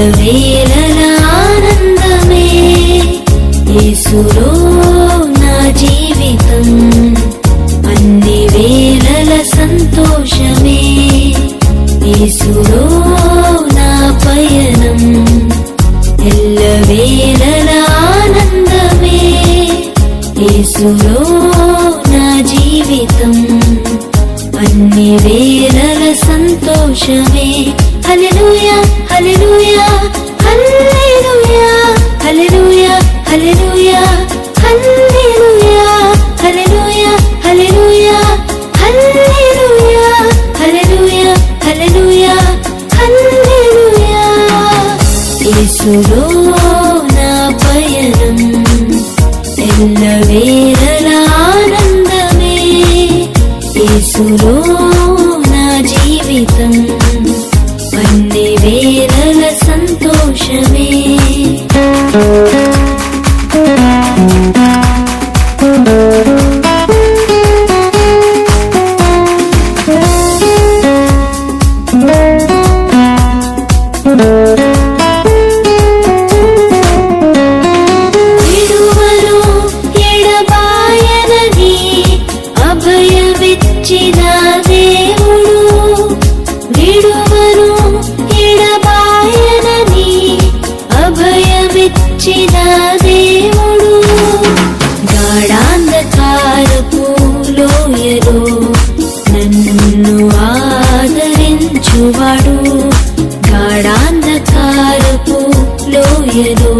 ఎల్లవేళలా ఆనందమే యేసులో నా జీవితం అన్ని వేళల సంతోషమే యేసులో నా పయనం ఎల్లవేళలా ఆనందమే యేసులో నా జీవితం అన్ని వేళల సంతోషమే హల్లెలూయా హల్లెలూయా హల్లెలూయా హల్లెలూయా హల్లెలూయా హల్లెలూయా హల్లెలూయా హల్లెలూయా హల్లెలూయా హల్లెలూయా హల్లెలూయా హల్లెలూయా యేసులో నా పయనం ఎల్లవేళలా ఆనందమే యేసులో నా జీవితం అన్ని వేళల సంతోషమే విడువను ఎడబాయనని అభయమిచ్చిన దేవుడు విడువను ఎడబాయనని అభయమిచ్చిన దేవుడు గాఢాంధకారపు లోయలో నన్ను ఆదరించువాడు గాఢాంధకారపు లోయలో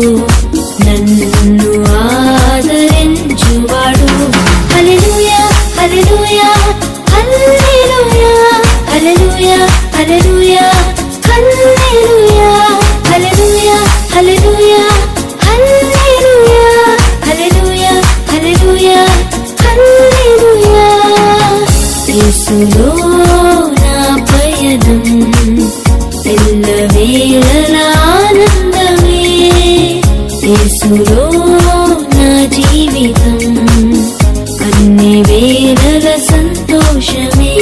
నన్ను ఆదరించువాడు హల్లెలూయా హల్లెలూయా హల్లెలూయా హల్లెలూయా హల్లెలూయా హల్లెలూయా హల్లెలూయా హల్లెలూయా హల్లెలూయా హల్లెలూయా హల్లెలూయా హల్లెలూయా యేసులో నా పయనం ఎల్లవేళలా ఆనందమే యేసులో నా జీవితం అన్ని వేళల సంతోషమే